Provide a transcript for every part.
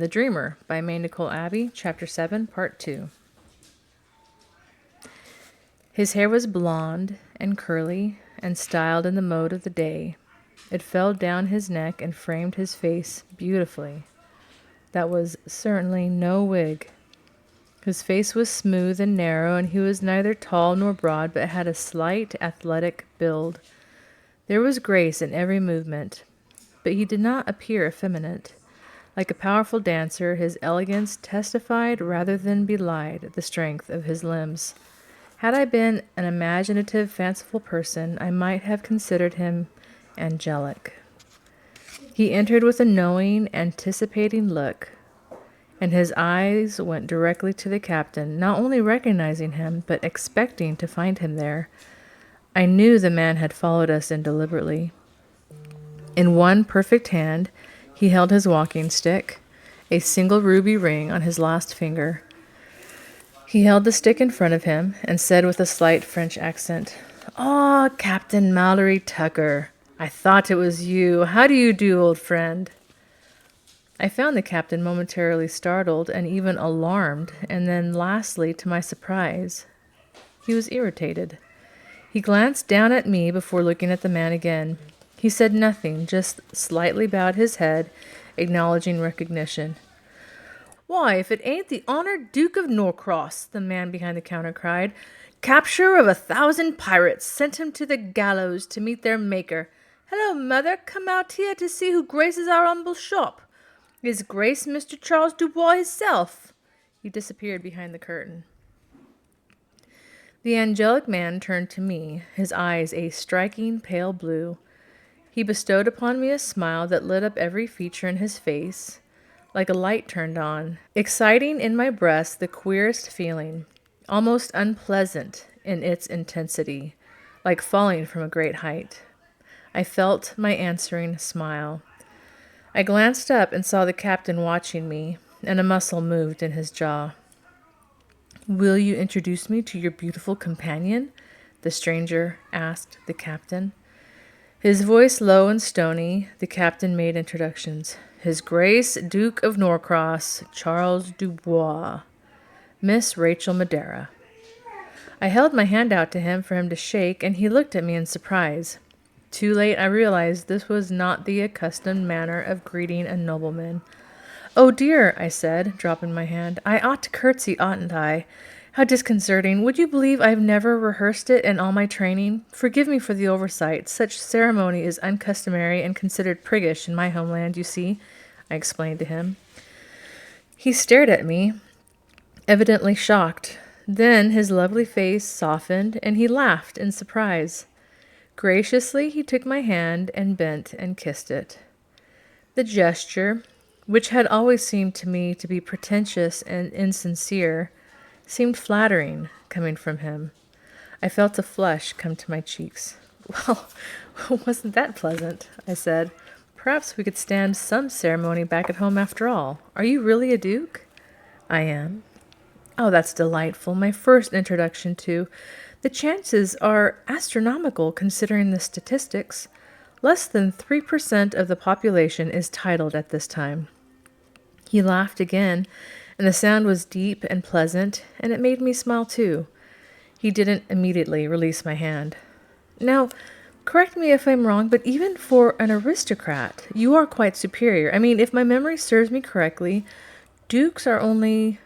The Dreamer by Nicole, Abbey, Chapter 7, Part 2. His hair was blonde and curly and styled in the mode of the day. It fell down his neck and framed his face beautifully. That was certainly no wig. His face was smooth and narrow, and he was neither tall nor broad, but had a slight, athletic build. There was grace in every movement, but he did not appear effeminate. Like a powerful dancer, his elegance testified rather than belied the strength of his limbs. Had I been an imaginative, fanciful person, I might have considered him angelic. He entered with a knowing, anticipating look, and his eyes went directly to the captain, not only recognizing him, but expecting to find him there. I knew the man had followed us in deliberately. In one perfect hand, he held his walking stick, a single ruby ring on his last finger. He held the stick in front of him and said with a slight French accent, "Ah, Captain Mallory Tucker, I thought it was you. How do you do, old friend?" I found the captain momentarily startled and even alarmed, and then lastly, to my surprise, he was irritated. He glanced down at me before looking at the man again. He said nothing, just slightly bowed his head, acknowledging recognition. "Why, if it ain't the honored Duke of Norcross," the man behind the counter cried. "Capturer of 1,000 pirates, sent him to the gallows to meet their maker. Hello, mother, come out here to see who graces our humble shop. His Grace Mr. Charles Dubois himself." He disappeared behind the curtain. The angelic man turned to me, his eyes a striking pale blue. He bestowed upon me a smile that lit up every feature in his face, like a light turned on, exciting in my breast the queerest feeling, almost unpleasant in its intensity, like falling from a great height. I felt my answering smile. I glanced up and saw the captain watching me, and a muscle moved in his jaw. "Will you introduce me to your beautiful companion?" the stranger asked the captain. His voice low and stony, the captain made introductions. "His Grace Duke of Norcross, Charles Dubois. Miss Rachel Madeira." I held my hand out to him for him to shake, and he looked at me in surprise. Too late I realized this was not the accustomed manner of greeting a nobleman. "Oh dear," I said, dropping my hand. "I ought to curtsy, oughtn't I? How disconcerting. Would you believe I've never rehearsed it in all my training? Forgive me for the oversight. Such ceremony is uncustomary and considered priggish in my homeland, you see," I explained to him. He stared at me, evidently shocked. Then his lovely face softened, and he laughed in surprise. Graciously he took my hand and bent and kissed it. The gesture, which had always seemed to me to be pretentious and insincere, seemed flattering coming from him. I felt a flush come to my cheeks. "Well, wasn't that pleasant?" I said. "Perhaps we could stand some ceremony back at home after all. Are you really a duke?" "I am." "Oh, that's delightful. My first introduction to... The chances are astronomical considering the statistics. Less than 3% of the population is titled at this time." He laughed again, and the sound was deep and pleasant, and it made me smile too. He didn't immediately release my hand. "Now, correct me if I'm wrong, but even for an aristocrat, you are quite superior. I mean, if my memory serves me correctly, dukes are only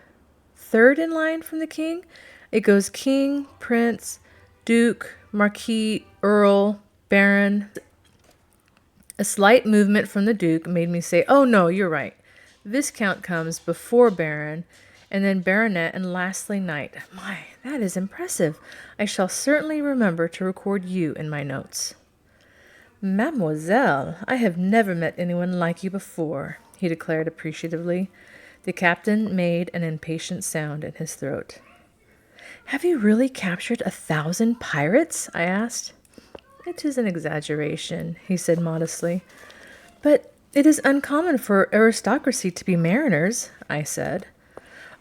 third in line from the king. It goes king, prince, duke, marquis, earl, baron." A slight movement from the duke made me say, "Oh no, you're right. Viscount comes before baron, and then baronet, and lastly knight. My, that is impressive. I shall certainly remember to record you in my notes." "Mademoiselle, I have never met anyone like you before," he declared appreciatively. The captain made an impatient sound in his throat. "Have you really captured 1,000 pirates?" I asked. "It is an exaggeration," he said modestly. "But it is uncommon for aristocracy to be mariners," I said.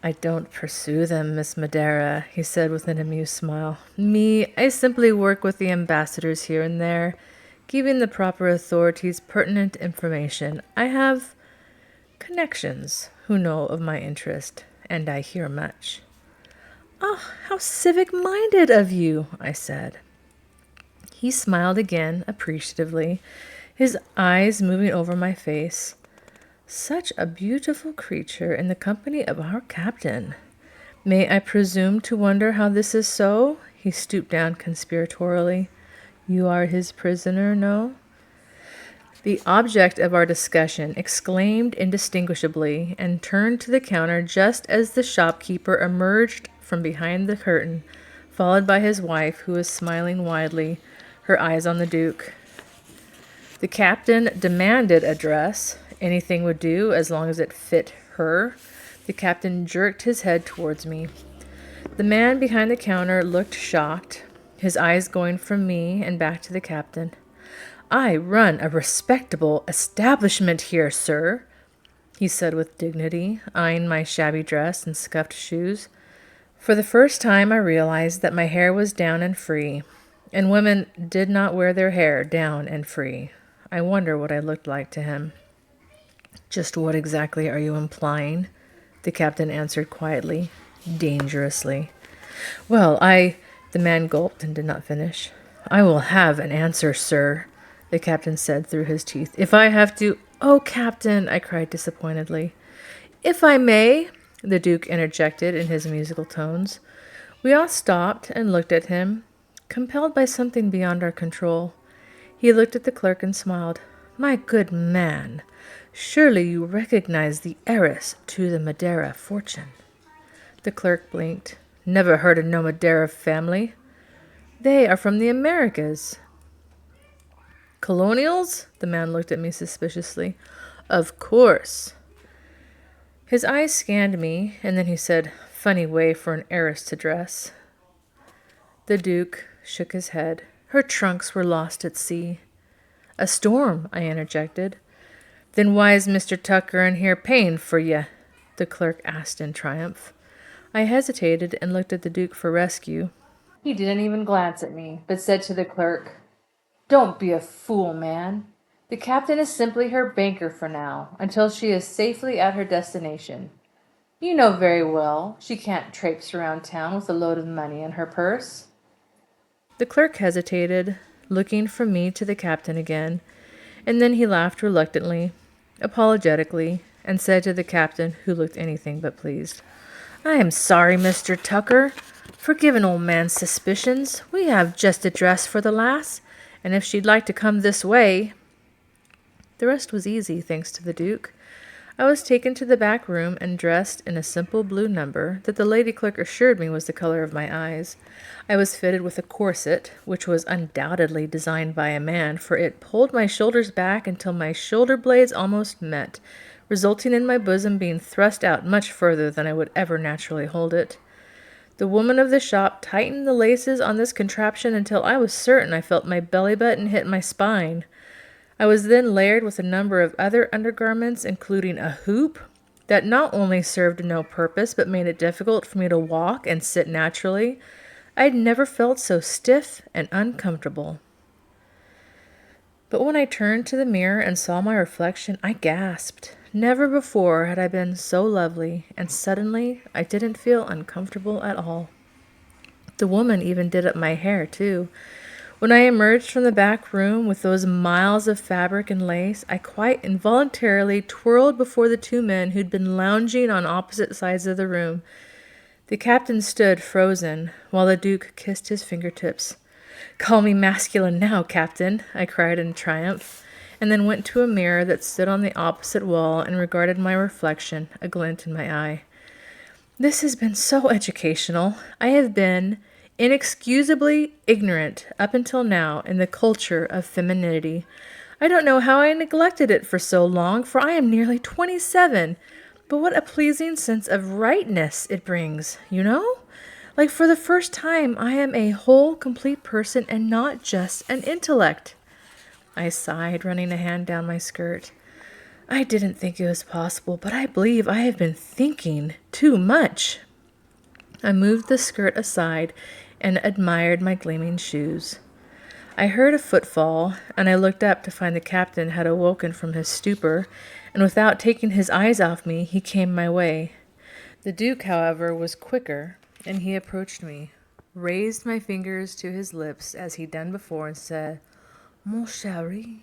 "I don't pursue them, Miss Madeira," he said with an amused smile. "Me, I simply work with the ambassadors here and there, giving the proper authorities pertinent information. I have connections, who know of my interest, and I hear much." "Ah, how civic-minded of you," I said. He smiled again, appreciatively, his eyes moving over my face. "Such a beautiful creature in the company of our captain. May I presume to wonder how this is so?" He stooped down conspiratorially. "You are his prisoner, no?" The object of our discussion exclaimed indistinguishably and turned to the counter just as the shopkeeper emerged from behind the curtain, followed by his wife, who was smiling widely, her eyes on the Duke. The captain demanded a dress. Anything would do as long as it fit her. The captain jerked his head towards me. The man behind the counter looked shocked, his eyes going from me and back to the captain. "I run a respectable establishment here, sir," he said with dignity, eyeing my shabby dress and scuffed shoes. For the first time I realized that my hair was down and free, and women did not wear their hair down and free. I wonder what I looked like to him. "Just what exactly are you implying?" the captain answered quietly, dangerously. "Well, the man gulped and did not finish. "I will have an answer, sir," the captain said through his teeth. "If I have to—" "Oh, Captain," I cried disappointedly. "If I may," the Duke interjected in his musical tones. We all stopped and looked at him, compelled by something beyond our control. He looked at the clerk and smiled. "My good man, surely you recognize the heiress to the Madeira fortune." The clerk blinked. "Never heard of no Madeira family." "They are from the Americas." "Colonials?" The man looked at me suspiciously. "Of course." His eyes scanned me, and then he said, "Funny way for an heiress to dress." The Duke shook his head. "Her trunks were lost at sea." "A storm," I interjected. "Then why is Mr. Tucker in here paying for ye?" the clerk asked in triumph. I hesitated and looked at the Duke for rescue. He didn't even glance at me, but said to the clerk, "Don't be a fool, man. The captain is simply her banker for now, until she is safely at her destination. You know very well she can't traipse around town with a load of money in her purse." The clerk hesitated, looking from me to the captain again, and then he laughed reluctantly, apologetically, and said to the captain, who looked anything but pleased, "I am sorry, Mr. Tucker. Forgive an old man's suspicions. We have just a dress for the lass, and if she'd like to come this way—" The rest was easy, thanks to the Duke. I was taken to the back room and dressed in a simple blue number that the lady clerk assured me was the color of my eyes. I was fitted with a corset, which was undoubtedly designed by a man, for it pulled my shoulders back until my shoulder blades almost met, resulting in my bosom being thrust out much further than I would ever naturally hold it. The woman of the shop tightened the laces on this contraption until I was certain I felt my belly button hit my spine. I was then layered with a number of other undergarments, including a hoop, that not only served no purpose, but made it difficult for me to walk and sit naturally. I had never felt so stiff and uncomfortable. But when I turned to the mirror and saw my reflection, I gasped. Never before had I been so lovely, and suddenly I didn't feel uncomfortable at all. The woman even did up my hair, too. When I emerged from the back room with those miles of fabric and lace, I quite involuntarily twirled before the two men who'd been lounging on opposite sides of the room. The captain stood frozen, while the Duke kissed his fingertips. "Call me masculine now, Captain," I cried in triumph, and then went to a mirror that stood on the opposite wall and regarded my reflection, a glint in my eye. This has been so educational. I have been inexcusably ignorant up until now in the culture of femininity. I don't know how I neglected it for so long, for I am nearly 27. But what a pleasing sense of rightness it brings, you know? Like for the first time, I am a whole, complete person and not just an intellect. I sighed, running a hand down my skirt. I didn't think it was possible, but I believe I have been thinking too much. I moved the skirt aside and admired my gleaming shoes. I heard a footfall, and I looked up to find the captain had awoken from his stupor and without taking his eyes off me, he came my way. The Duke, however, was quicker, and he approached me, raised my fingers to his lips as he'd done before, and said, Mon chéri.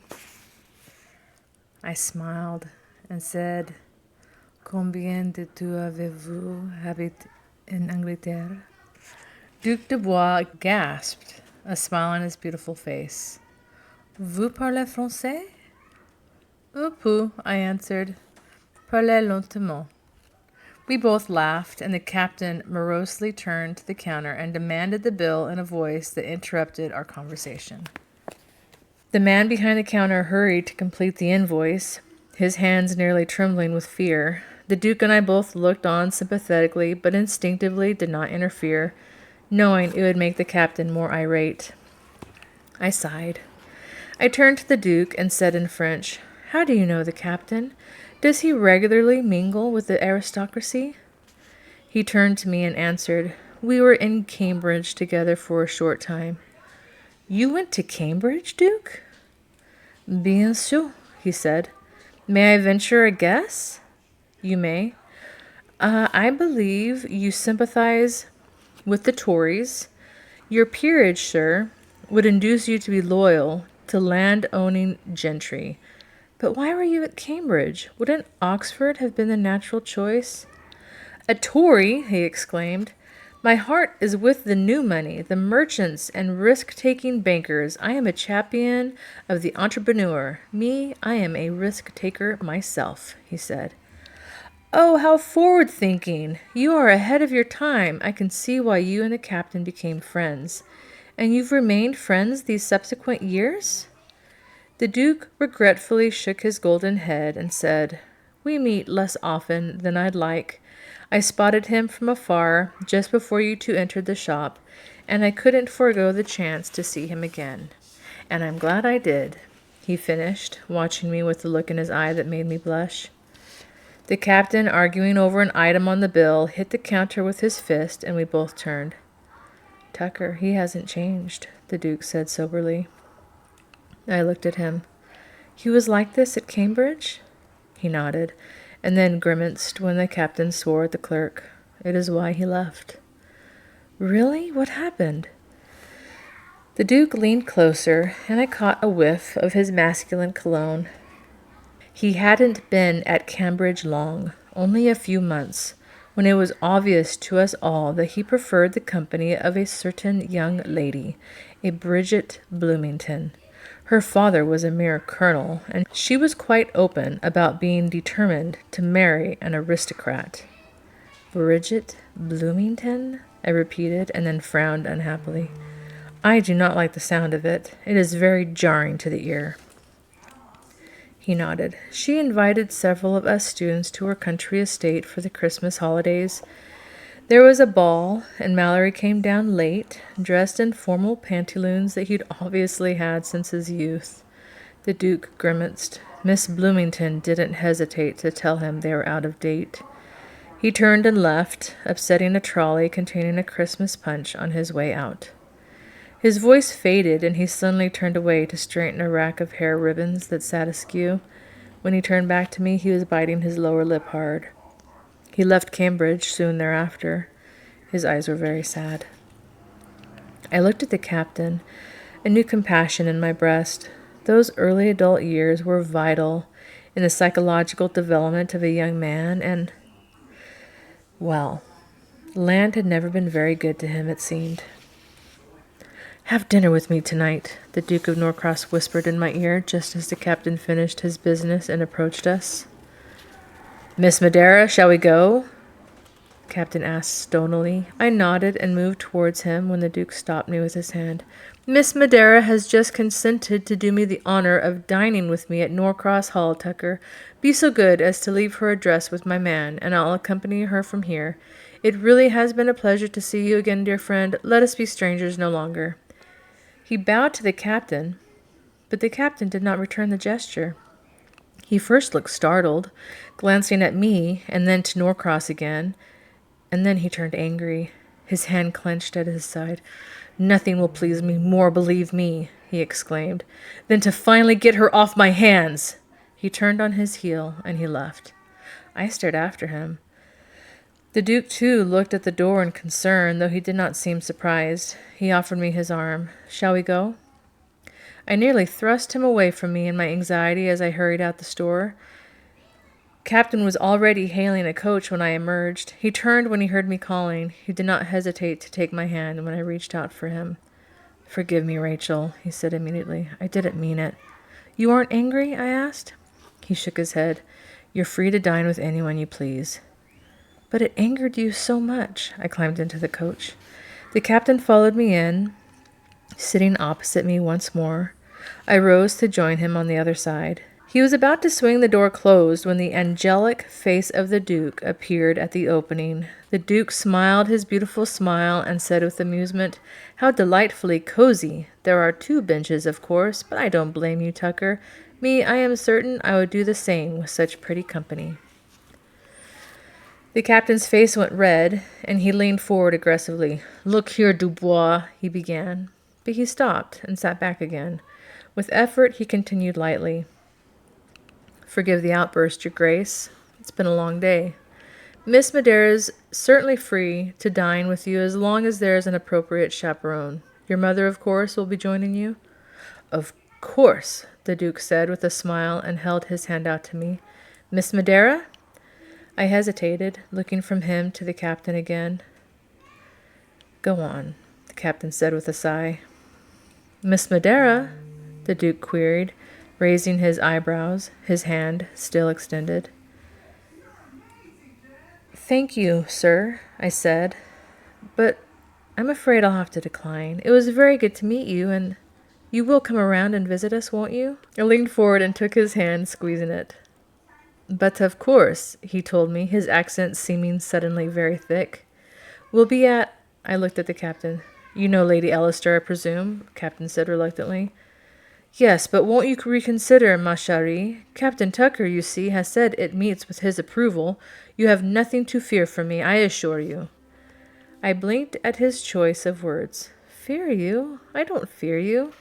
I smiled and said, Combien de temps avez-vous habité in Angleterre? Duc de Bois gasped, a smile on his beautiful face. Vous parlez français? Un peu, I answered. Parlez lentement. We both laughed, and the captain morosely turned to the counter and demanded the bill in a voice that interrupted our conversation. The man behind the counter hurried to complete the invoice, his hands nearly trembling with fear. The Duke and I both looked on sympathetically, but instinctively did not interfere, knowing it would make the captain more irate. I sighed. I turned to the Duke and said in French, How do you know the captain? Does he regularly mingle with the aristocracy? He turned to me and answered, We were in Cambridge together for a short time. You went to Cambridge, Duke? Bien sûr, he said. May I venture a guess? You may. I believe you sympathize with the Tories. Your peerage, sir, would induce you to be loyal to land-owning gentry. But why were you at Cambridge? Wouldn't Oxford have been the natural choice? A Tory, he exclaimed. My heart is with the new money, the merchants and risk-taking bankers. I am a champion of the entrepreneur. Me, I am a risk-taker myself, he said. Oh, how forward-thinking! You are ahead of your time. I can see why you and the captain became friends. And you've remained friends these subsequent years? The Duke regretfully shook his golden head and said, We meet less often than I'd like. I spotted him from afar just before you two entered the shop, and I couldn't forego the chance to see him again. And I'm glad I did, he finished, watching me with the look in his eye that made me blush. The captain, arguing over an item on the bill, hit the counter with his fist, and we both turned. Tucker, he hasn't changed, the Duke said soberly. I looked at him. He was like this at Cambridge? He nodded, and then grimaced when the captain swore at the clerk. It is why he left. Really? What happened? The Duke leaned closer, and I caught a whiff of his masculine cologne. He hadn't been at Cambridge long, only a few months, when it was obvious to us all that he preferred the company of a certain young lady, a Bridget Bloomington. Her father was a mere colonel, and she was quite open about being determined to marry an aristocrat. Bridget Bloomington? I repeated, and then frowned unhappily. I do not like the sound of it. It is very jarring to the ear. He nodded. She invited several of us students to her country estate for the Christmas holidays. There was a ball, and Mallory came down late, dressed in formal pantaloons that he'd obviously had since his youth. The Duke grimaced. Miss Bloomington didn't hesitate to tell him they were out of date. He turned and left, upsetting a trolley containing a Christmas punch on his way out. His voice faded, and he suddenly turned away to straighten a rack of hair ribbons that sat askew. When he turned back to me, he was biting his lower lip hard. He left Cambridge soon thereafter. His eyes were very sad. I looked at the captain, a new compassion in my breast. Those early adult years were vital in the psychological development of a young man, and, well, land had never been very good to him, it seemed. Have dinner with me tonight, the Duke of Norcross whispered in my ear just as the captain finished his business and approached us. Miss Madeira, shall we go? Captain asked stonily. I nodded and moved towards him when the Duke stopped me with his hand. Miss Madeira has just consented to do me the honor of dining with me at Norcross Hall, Tucker. Be so good as to leave her address with my man, and I'll accompany her from here. It really has been a pleasure to see you again, dear friend. Let us be strangers no longer. He bowed to the captain, but the captain did not return the gesture. He first looked startled, glancing at me and then to Norcross again, and then he turned angry, his hand clenched at his side. Nothing will please me more, believe me, he exclaimed, than to finally get her off my hands. He turned on his heel, and he left. I stared after him. The Duke, too, looked at the door in concern, though he did not seem surprised. He offered me his arm. "Shall we go?" I nearly thrust him away from me in my anxiety as I hurried out the store. Captain was already hailing a coach when I emerged. He turned when he heard me calling. He did not hesitate to take my hand when I reached out for him. "Forgive me, Rachel," he said immediately. "I didn't mean it." "You aren't angry?" I asked. He shook his head. "You're free to dine with anyone you please." "But it angered you so much." I climbed into the coach. The captain followed me in, sitting opposite me once more. I rose to join him on the other side. He was about to swing the door closed when the angelic face of the Duke appeared at the opening. The Duke smiled his beautiful smile and said with amusement, "How delightfully cozy. There are 2 benches, of course, but I don't blame you, Tucker. Me, I am certain I would do the same with such pretty company." The captain's face went red, and he leaned forward aggressively. "Look here, Dubois," he began, but he stopped and sat back again. With effort, he continued lightly. "Forgive the outburst, Your Grace. It's been a long day. Miss Madera's certainly free to dine with you as long as there is an appropriate chaperone. Your mother, of course, will be joining you?" "Of course," the Duke said with a smile and held his hand out to me. "Miss Madera?" I hesitated, looking from him to the captain again. "Go on," the captain said with a sigh. "Miss Madera?" the Duke queried, raising his eyebrows, his hand still extended. "Thank you, sir," I said, "but I'm afraid I'll have to decline. It was very good to meet you, and you will come around and visit us, won't you?" I leaned forward and took his hand, squeezing it. "But of course," he told me, his accent seeming suddenly very thick. "We'll be at—" I looked at the captain. "You know Lady Ellister, I presume?" the captain said reluctantly. "Yes, but won't you reconsider, ma chérie? Captain Tucker, you see, has said it meets with his approval. You have nothing to fear from me, I assure you." I blinked at his choice of words. "Fear you? I don't fear you."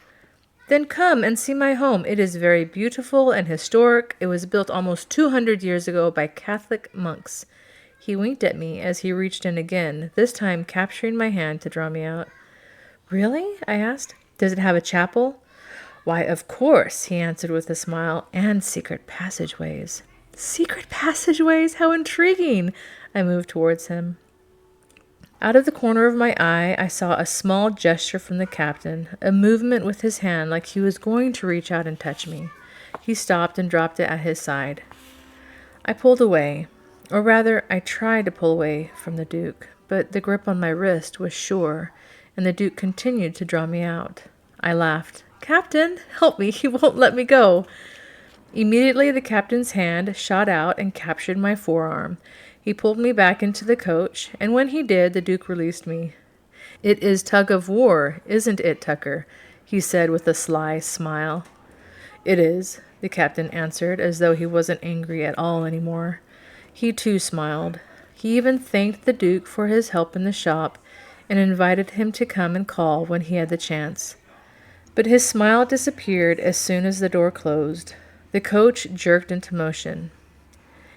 "Then come and see my home. It is very beautiful and historic. It was built almost 200 years ago by Catholic monks." He winked at me as he reached in again, this time capturing my hand to draw me out. "Really?" I asked. "Does it have a chapel?" "Why, of course," he answered with a smile, "and secret passageways." "Secret passageways? How intriguing!" I moved towards him. Out of the corner of my eye, I saw a small gesture from the captain, a movement with his hand like he was going to reach out and touch me. He stopped and dropped it at his side. I pulled away, or rather, I tried to pull away from the Duke, but the grip on my wrist was sure, and the Duke continued to draw me out. I laughed. "Captain, help me, he won't let me go." Immediately the captain's hand shot out and captured my forearm. He pulled me back into the coach, and when he did, the Duke released me. "It is tug of war, isn't it, Tucker?" he said with a sly smile. "It is," the captain answered, as though he wasn't angry at all anymore. He too smiled. He even thanked the Duke for his help in the shop, and invited him to come and call when he had the chance. But his smile disappeared as soon as the door closed. The coach jerked into motion.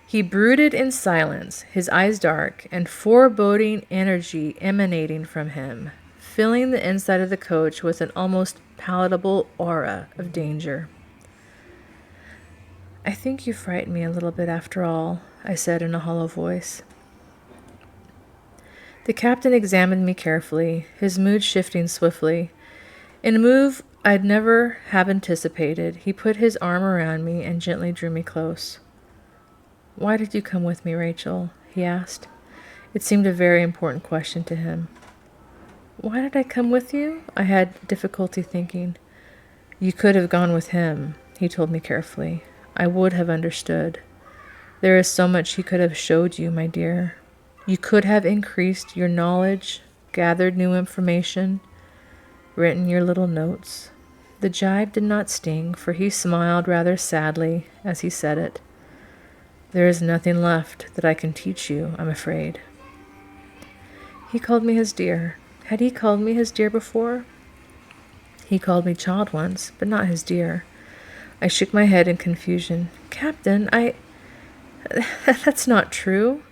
He brooded in silence, his eyes dark, and foreboding energy emanating from him, filling the inside of the coach with an almost palatable aura of danger. "I think you frightened me a little bit after all," I said in a hollow voice. The captain examined me carefully, his mood shifting swiftly. In a move I'd never have anticipated, he put his arm around me and gently drew me close. "Why did you come with me, Rachel?" he asked. It seemed a very important question to him. "Why did I come with you?" I had difficulty thinking. "You could have gone with him," he told me carefully. "I would have understood. There is so much he could have showed you, my dear. You could have increased your knowledge, gathered new information, written your little notes." The jibe did not sting, for he smiled rather sadly as he said it. "There is nothing left that I can teach you, I'm afraid." He called me his dear. Had he called me his dear before? He called me child once, but not his dear. I shook my head in confusion. Captain, that's not true.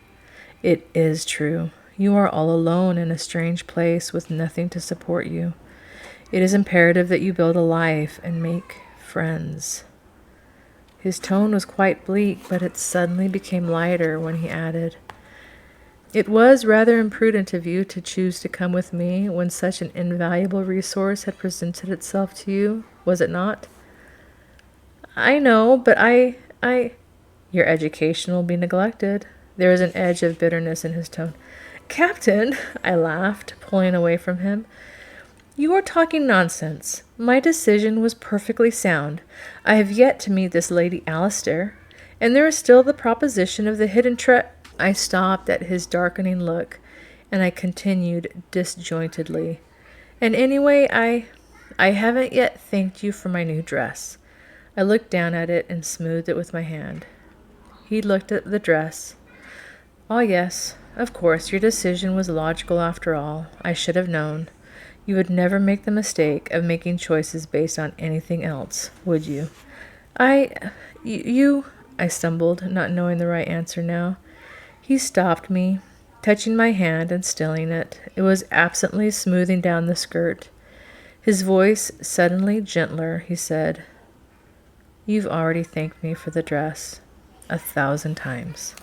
It is true. You are all alone in a strange place with nothing to support you. It is imperative that you build a life and make friends. His tone was quite bleak, but it suddenly became lighter when he added, It was rather imprudent of you to choose to come with me when such an invaluable resource had presented itself to you, was it not? I know, but Your education will be neglected. There was an edge of bitterness in his tone. Captain, I laughed, pulling away from him. You are talking nonsense. My decision was perfectly sound. I have yet to meet this Lady Alistair, and there is still the proposition of the hidden I stopped at his darkening look, and I continued disjointedly. And anyway, I haven't yet thanked you for my new dress. I looked down at it and smoothed it with my hand. He looked at the dress. Ah, yes, of course, your decision was logical after all. I should have known. You would never make the mistake of making choices based on anything else, would you? I stumbled, not knowing the right answer now. He stopped me, touching my hand and stilling it. It was absently smoothing down the skirt. His voice suddenly gentler, he said, You've already thanked me for the dress 1,000 times.